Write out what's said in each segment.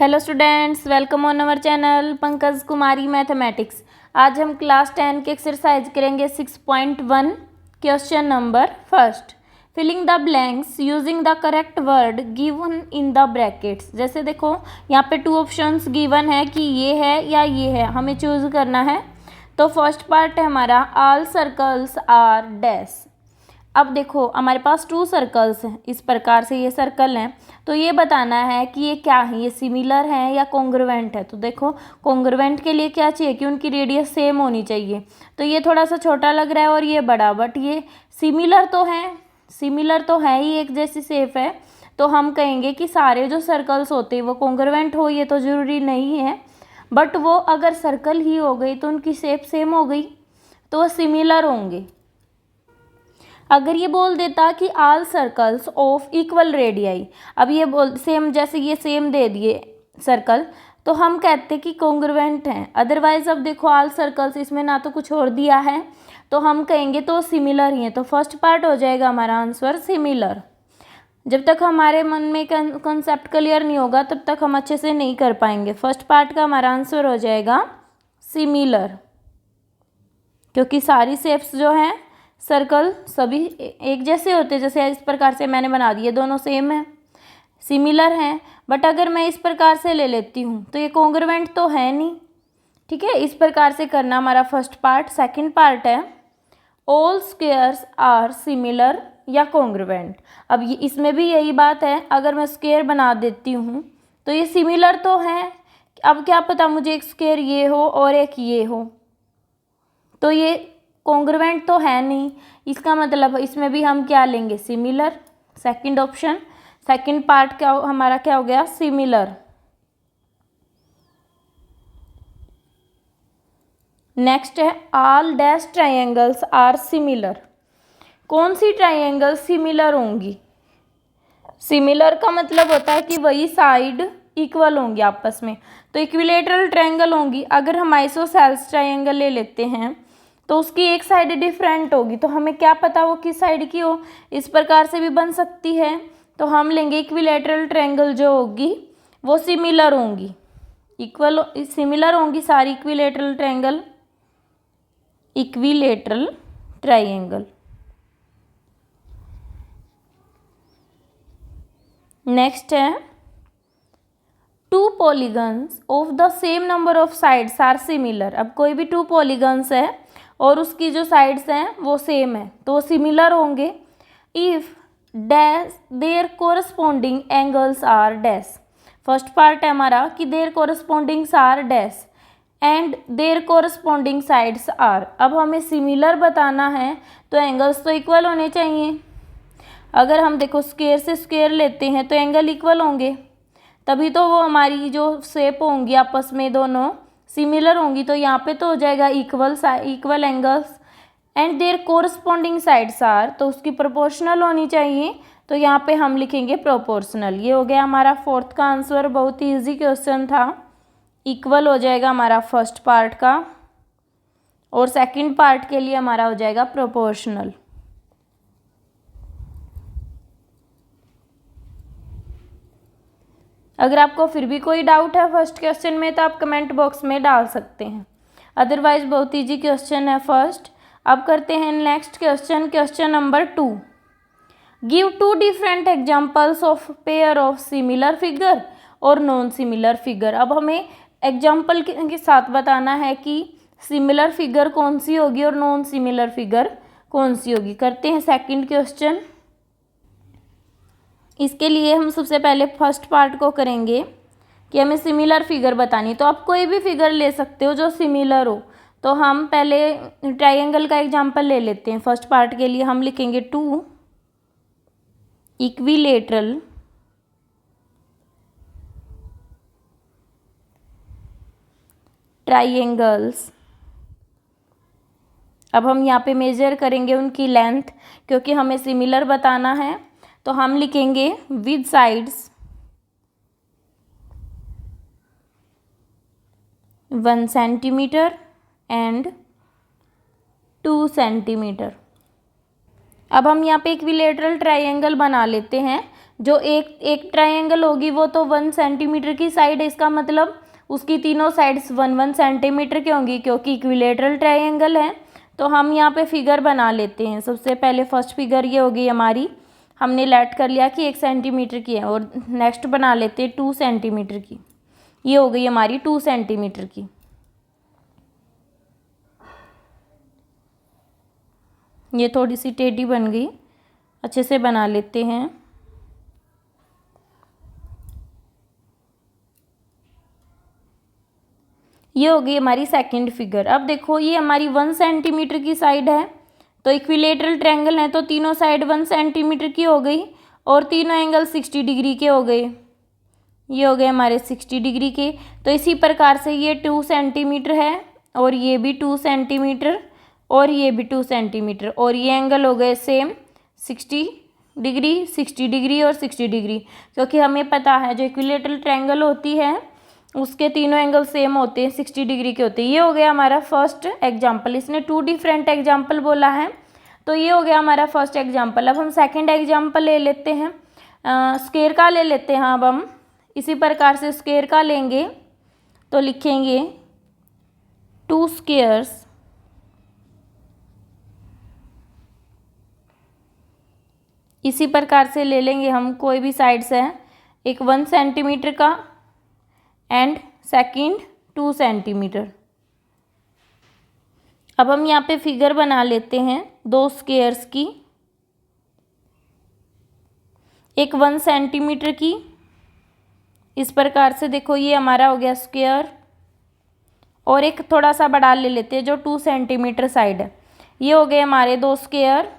Hello students, welcome on our channel Pankaj Kumari mathematics. आज हम class 10 की एक्सरसाइज करेंगे 6.1। Question number first, filling the blanks using the correct word given in the brackets. जैसे देखो यहाँ पे 2 ऑप्शंस गिवन है कि ये है या ये है, हमें चूज करना है। तो फर्स्ट पार्ट है हमारा ऑल सर्कल्स आर डैश। अब देखो हमारे पास 2 सर्कल्स हैं, इस प्रकार से ये सर्कल हैं। तो ये बताना है कि ये क्या है, ये सिमिलर है या कॉन्ग्रुएंट है। तो देखो कॉन्ग्रुएंट के लिए क्या चाहिए कि उनकी रेडियस सेम होनी चाहिए। तो ये थोड़ा सा छोटा लग रहा है और ये बड़ा, बट ये सिमिलर तो है ही, एक जैसी शेप है। तो हम कहेंगे कि सारे जो सर्कल्स होते हैं वो कॉन्ग्रुएंट हो, ये तो ज़रूरी नहीं है। बट वो अगर सर्कल ही हो गई तो उनकी शेप सेम हो गई, तो वो सिमिलर होंगे। अगर ये बोल देता कि all circles of equal radii, अब ये बोल सेम, जैसे ये सेम दे दिए सर्कल, तो हम कहते कि कॉन्ग्रुएंट हैं। अदरवाइज अब देखो ऑल सर्कल्स, इसमें ना तो कुछ और दिया है, तो हम कहेंगे तो सिमिलर ही है। तो फर्स्ट पार्ट हो जाएगा हमारा आंसर सिमिलर। जब तक हमारे मन में कंसेप्ट क्लियर नहीं होगा तब तक हम अच्छे से नहीं कर पाएंगे। फर्स्ट पार्ट का हमारा आंसर हो जाएगा सिमिलर, क्योंकि सारी शेप्स जो हैं सर्कल सभी एक जैसे होते हैं। जैसे इस प्रकार से मैंने बना दिए, दोनों सेम है, सिमिलर हैं। बट अगर मैं इस प्रकार से ले लेती हूँ तो ये कॉन्ग्रुएंट तो है नहीं। ठीक है, इस प्रकार से करना हमारा फर्स्ट पार्ट। सेकंड पार्ट है ऑल स्क्वायर्स आर सिमिलर या कॉन्ग्रुएंट। अब ये इसमें भी यही बात है, अगर मैं स्क्वायर बना देती हूँ तो ये सिमिलर तो है। अब क्या पता मुझे एक स्क्वायर ये हो और एक ये हो, तो ये कॉन्ग्रुएंट तो है नहीं। इसका मतलब इसमें भी हम क्या लेंगे, similar. Second option, second part क्या हमारा क्या हो गया, सिमिलर। नेक्स्ट है all dash triangles are similar. कौन सी ट्रायंगल सिमिलर होंगी? सिमिलर का मतलब होता है कि वही साइड इक्वल होंगी आपस में, तो इक्विलेटरल ट्रायंगल होंगी। अगर हम आइसोसेल्स ट्रायंगल ले लेते हैं तो उसकी एक साइड डिफरेंट होगी, तो हमें क्या पता वो किस साइड की हो। इस प्रकार से भी बन सकती है। तो हम लेंगे इक्विलेटरल ट्रायंगल जो होगी वो सिमिलर होंगी, इक्वल सिमिलर होंगी सारी equilateral triangle, equilateral triangle. Next है 2 polygons of the same number of sides are similar. अब कोई भी 2 पॉलीगन्स है और उसकी जो साइड्स हैं वो सेम है तो वो सिमिलर होंगे if dash their corresponding angles are dash. First part है हमारा कि their correspondings are dash and their corresponding sides are. अब हमें सिमिलर बताना है तो एंगल्स तो इक्वल होने चाहिए। अगर हम देखो स्क्वायर से स्क्वायर लेते हैं तो एंगल इक्वल होंगे, तभी तो वो हमारी जो शेप होंगी आपस में दोनों सिमिलर होंगी। तो यहाँ पे तो हो जाएगा equal angles and their corresponding sides are, तो उसकी प्रोपोर्शनल होनी चाहिए। तो यहाँ पे हम लिखेंगे प्रोपोर्शनल। ये हो गया हमारा फोर्थ का आंसर। बहुत ही ईजी क्वेश्चन था। इक्वल हो जाएगा हमारा फर्स्ट पार्ट का और सेकंड पार्ट के लिए हमारा हो जाएगा प्रोपोर्शनल। अगर आपको फिर भी कोई डाउट है फर्स्ट क्वेश्चन में तो आप कमेंट बॉक्स में डाल सकते हैं, अदरवाइज बहुत इजी क्वेश्चन है फर्स्ट। अब करते हैं next question, question number 2। Give 2 different examples of pair of similar figure और नॉन सिमिलर फिगर। अब हमें एग्जांपल के साथ बताना है कि सिमिलर फिगर कौन सी होगी और नॉन सिमिलर फिगर कौन सी होगी। करते हैं सेकंड क्वेश्चन। इसके लिए हम सबसे पहले फर्स्ट पार्ट को करेंगे कि हमें सिमिलर फिगर बतानी। तो आप कोई भी फिगर ले सकते हो जो सिमिलर हो। तो हम पहले ट्रायंगल का एग्जांपल ले लेते हैं। फर्स्ट पार्ट के लिए हम लिखेंगे 2 इक्विलेटरल ट्रायंगल्स। अब हम यहाँ पे मेजर करेंगे उनकी लेंथ, क्योंकि हमें सिमिलर बताना है। तो हम लिखेंगे with sides 1 centimetre and 2 centimetre. अब हम यहाँ पे इक्विलेटरल ट्रायंगल बना लेते हैं जो एक ट्रायंगल होगी वो तो 1 सेंटीमीटर की साइड है, इसका मतलब उसकी तीनों साइड्स 1 सेंटीमीटर की होंगी क्योंकि इक्विलेटरल ट्रायंगल है। तो हम यहाँ पे फिगर बना लेते हैं। सबसे पहले फर्स्ट फिगर ये होगी हमारी, हमने लेट कर लिया कि 1 सेंटीमीटर की है, और नेक्स्ट बना लेते हैं 2 सेंटीमीटर की। ये हो गई हमारी 2 सेंटीमीटर की। ये थोड़ी सी टेढ़ी बन गई, अच्छे से बना लेते हैं। ये हो गई हमारी सेकंड फिगर। अब देखो ये हमारी 1 सेंटीमीटर की साइड है, तो इक्विलेटरल ट्रायंगल है तो तीनों साइड 1 सेंटीमीटर की हो गई और तीनों एंगल 60 डिग्री के हो गए। ये हो गए हमारे 60 डिग्री के। तो इसी प्रकार से ये 2 सेंटीमीटर है और ये भी 2 सेंटीमीटर और ये भी 2 सेंटीमीटर, और ये एंगल हो गए सेम 60 डिग्री, 60 डिग्री और 60 डिग्री, क्योंकि हमें पता है जो इक्विलेटरल ट्रायंगल होती है उसके तीनों एंगल सेम होते हैं, 60 डिग्री के होते हैं। ये हो गया हमारा फर्स्ट एग्जाम्पल। इसने 2 डिफरेंट एग्जाम्पल बोला है, तो ये हो गया हमारा फर्स्ट एग्जाम्पल। अब हम सेकंड एग्जाम्पल ले लेते हैं, स्क्वायर का ले लेते हैं। अब हम इसी प्रकार से स्क्वायर का लेंगे तो लिखेंगे 2 स्क्वायर्स इसी प्रकार से ले लेंगे हम, कोई भी साइड से है, एक 1 सेंटीमीटर का एंड सेकंड 2 सेंटीमीटर। अब हम यहाँ पे फिगर बना लेते हैं 2 स्क्वायर्स की, एक 1 सेंटीमीटर की। इस प्रकार से देखो ये हमारा हो गया स्क्वायर, और एक थोड़ा सा बड़ा ले लेते हैं जो 2 सेंटीमीटर साइड है। ये हो गए हमारे 2 स्क्वायर।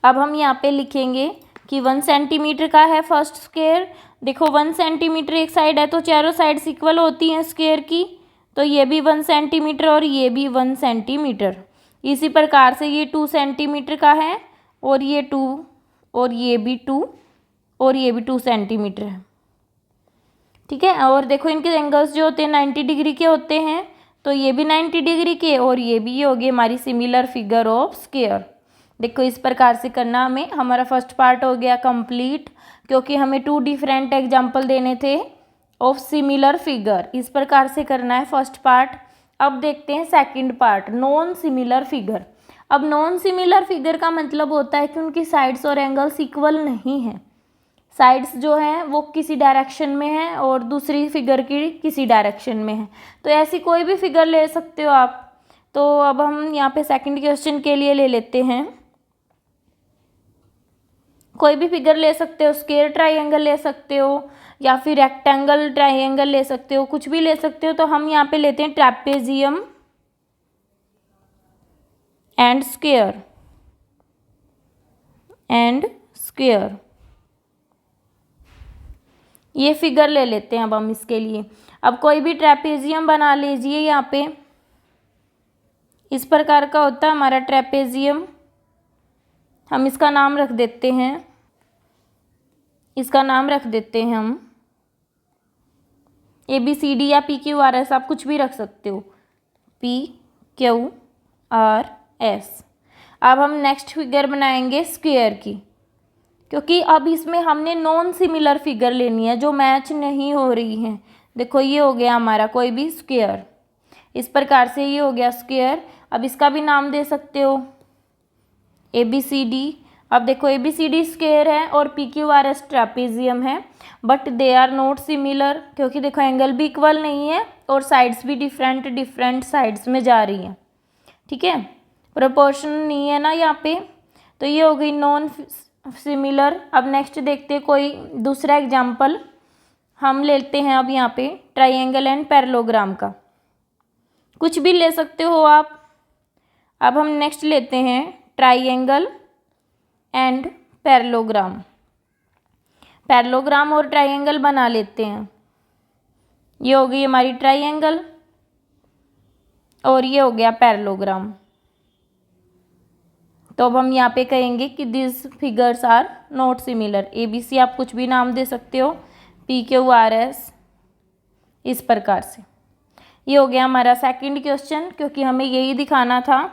अब हम यहाँ पे लिखेंगे कि 1 सेंटीमीटर का है फर्स्ट स्क्वायर। देखो 1 सेंटीमीटर एक साइड है तो चारों साइड्स इक्वल होती हैं स्क्वायर की, तो ये भी 1 सेंटीमीटर और ये भी 1 सेंटीमीटर। इसी प्रकार से ये 2 सेंटीमीटर का है और ये 2 और ये भी 2 और ये भी 2 सेंटीमीटर है। ठीक है, और देखो इनके एंगल्स जो होते हैं 90 डिग्री के होते हैं, तो ये भी 90 डिग्री के और ये भी, ये होगी हमारी सिमिलर फिगर ऑफ स्क्वायर। देखो इस प्रकार से करना हमें। हमारा फर्स्ट पार्ट हो गया कंप्लीट, क्योंकि हमें 2 डिफरेंट एग्जाम्पल देने थे ऑफ सिमिलर फिगर। इस प्रकार से करना है फर्स्ट पार्ट। अब देखते हैं second part, non similar figure. अब नॉन सिमिलर फिगर का मतलब होता है कि उनकी साइड्स और एंगल्स इक्वल नहीं है। साइड्स जो हैं वो किसी डायरेक्शन में है और दूसरी फिगर की किसी डायरेक्शन में है। तो ऐसी कोई भी फिगर ले सकते हो आप। तो अब हम यहाँ पे सेकंड क्वेश्चन के लिए ले लेते हैं, कोई भी फिगर ले सकते हो, स्क्वायर ट्रायंगल ले सकते हो या फिर रेक्टेंगल ट्रायंगल ले सकते हो, कुछ भी ले सकते हो। तो हम यहाँ पे लेते हैं trapezium and square and square, ये फिगर ले लेते हैं अब हम इसके लिए। अब कोई भी ट्रेपेजियम बना लीजिए। यहाँ पे इस प्रकार का होता है हमारा ट्रेपेजियम। हम इसका नाम रख देते हैं, इसका नाम रख देते हैं हम ABCD या PQRS, आप कुछ भी रख सकते हो, PQRS। अब हम नेक्स्ट फिगर बनाएंगे स्क्वायर की, क्योंकि अब इसमें हमने नॉन सिमिलर फिगर लेनी है जो मैच नहीं हो रही है। देखो ये हो गया हमारा कोई भी स्क्वायर, इस प्रकार से ये हो गया स्क्वायर। अब इसका भी नाम दे सकते हो ABCD। अब देखो ABCD स्क्वायर है और PQRS ट्रेपेजियम है, but they are not similar, क्योंकि देखो एंगल भी इक्वल नहीं है और साइड्स भी डिफरेंट साइड्स में जा रही हैं। ठीक है, प्रोपोर्शन नहीं है ना यहाँ पे। तो ये हो गई नॉन सिमिलर। अब नेक्स्ट देखते हैं कोई दूसरा एग्जाम्पल हम लेते हैं। अब यहाँ पे ट्राइंगल एंड पैरेललोग्राम का, कुछ भी ले सकते हो आप। अब हम नेक्स्ट लेते हैं ट्राइंगल एंड पैरेललोग्राम। पैरेललोग्राम और ट्राइंगल बना लेते हैं। ये हो गई हमारी ट्राइंगल और ये हो गया पैरेललोग्राम। तो अब हम यहाँ पे कहेंगे कि this figures are not similar. ABC आप कुछ भी नाम दे सकते हो, PQRS, इस प्रकार से। ये हो गया हमारा सेकंड क्वेश्चन, क्योंकि हमें यही दिखाना था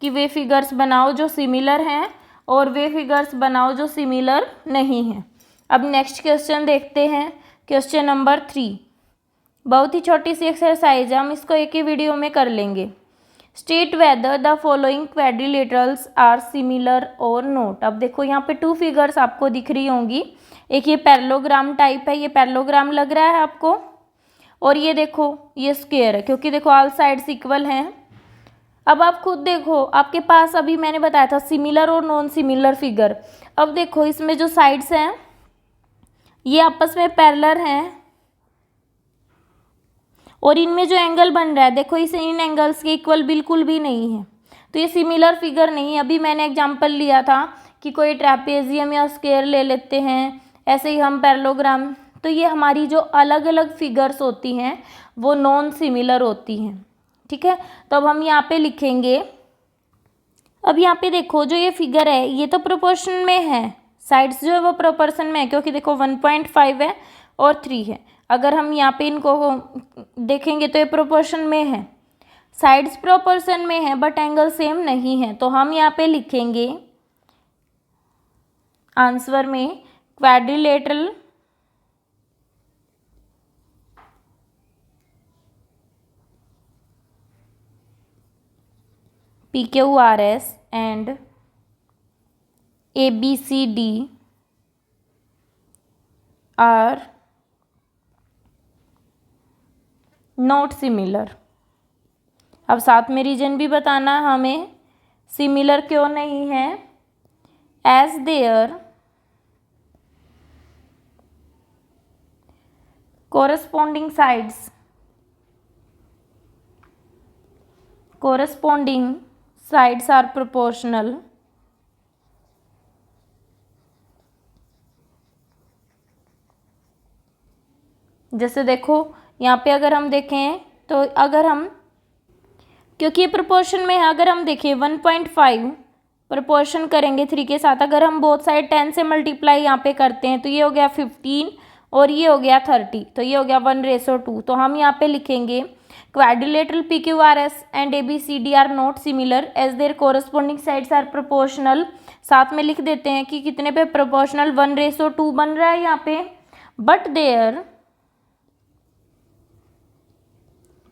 कि वे फिगर्स बनाओ जो सिमिलर हैं और वे फिगर्स बनाओ जो सिमिलर नहीं हैं। अब नेक्स्ट क्वेश्चन देखते हैं, क्वेश्चन नंबर 3। बहुत ही छोटी सी एक्सरसाइज है, हम इसको एक ही वीडियो में कर लेंगे। State whether the following quadrilaterals are similar or not. अब देखो यहाँ पे 2 फिगर्स आपको दिख रही होंगी। एक ये पैरेललोग्राम टाइप है, ये पैरेललोग्राम लग रहा है आपको, और ये देखो ये स्क्वायर है, क्योंकि देखो ऑल साइड्स इक्वल हैं। अब आप खुद देखो, आपके पास अभी मैंने बताया था सिमिलर और नॉन सिमिलर फिगर। अब देखो इसमें जो साइड्स हैं ये आपस में पैरेलल हैं, और इनमें जो एंगल बन रहा है देखो इस इन एंगल्स के इक्वल बिल्कुल भी नहीं है, तो ये सिमिलर फिगर नहीं है। अभी मैंने एग्जांपल लिया था कि कोई ट्रेपेजियम या स्क्वायर ले लेते हैं, ऐसे ही हम पैरेललोग्राम, तो ये हमारी जो अलग अलग फिगर्स होती हैं वो नॉन सिमिलर होती हैं। ठीक है, तो अब हम यहाँ पे लिखेंगे। अब यहाँ पे देखो जो ये फिगर है ये तो प्रोपोर्शन में है, साइड्स जो है वो प्रोपोर्शन में है, क्योंकि देखो 1.5 है और 3 है। अगर हम यहाँ पे इनको देखेंगे तो ये प्रोपोर्शन में है, साइड्स प्रोपोर्शन में है बट एंगल सेम नहीं है। तो हम यहाँ पे लिखेंगे आंसर में quadrilateral PQRS and ABCD are not similar. अब साथ में रीजन भी बताना है हमें, सिमिलर क्यों नहीं है। As their corresponding sides are proportional जैसे देखो यहाँ पे अगर हम देखें तो अगर हम, क्योंकि ये प्रोपोर्शन में है, अगर हम देखें 1.5 प्रोपोर्शन करेंगे 3 के साथ, अगर हम बोथ साइड 10 से मल्टीप्लाई यहाँ पे करते हैं तो ये हो गया 15 और ये हो गया 30, तो ये हो गया 1:2। तो हम यहाँ पे लिखेंगे quadrilateral PQRS and ABCD are not similar as their corresponding sides are proportional. साथ में लिख देते हैं कि कितने पे प्रोपोर्शनल, 1:2 बन रहा है यहाँ पे, but their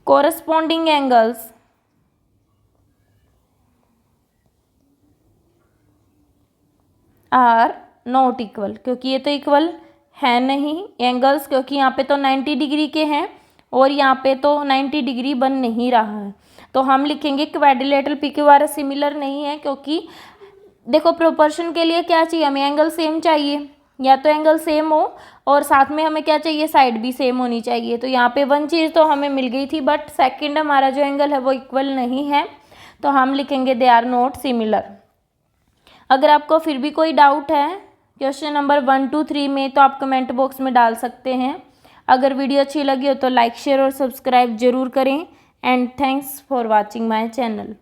corresponding angles are not equal, क्योंकि ये तो इक्वल है नहीं एंगल्स, क्योंकि यहाँ पे तो 90 डिग्री के हैं और यहाँ पे तो 90 डिग्री बन नहीं रहा है। तो हम लिखेंगे क्वाड्रिलेटरल PQRS सिमिलर नहीं है, क्योंकि देखो प्रोपोर्शन के लिए क्या चाहिए हमें, एंगल सेम चाहिए, या तो एंगल सेम हो और साथ में हमें क्या चाहिए, साइड भी सेम होनी चाहिए। तो यहाँ पे 1 चीज़ तो हमें मिल गई थी, बट सेकंड हमारा जो एंगल है वो इक्वल नहीं है, तो हम लिखेंगे दे आर नॉट सिमिलर। अगर आपको फिर भी कोई डाउट है क्वेश्चन नंबर 1 to 3 में तो आप कमेंट बॉक्स में डाल सकते हैं। अगर वीडियो अच्छी लगी हो तो लाइक शेयर और सब्सक्राइब जरूर करें। And thanks for watching my channel.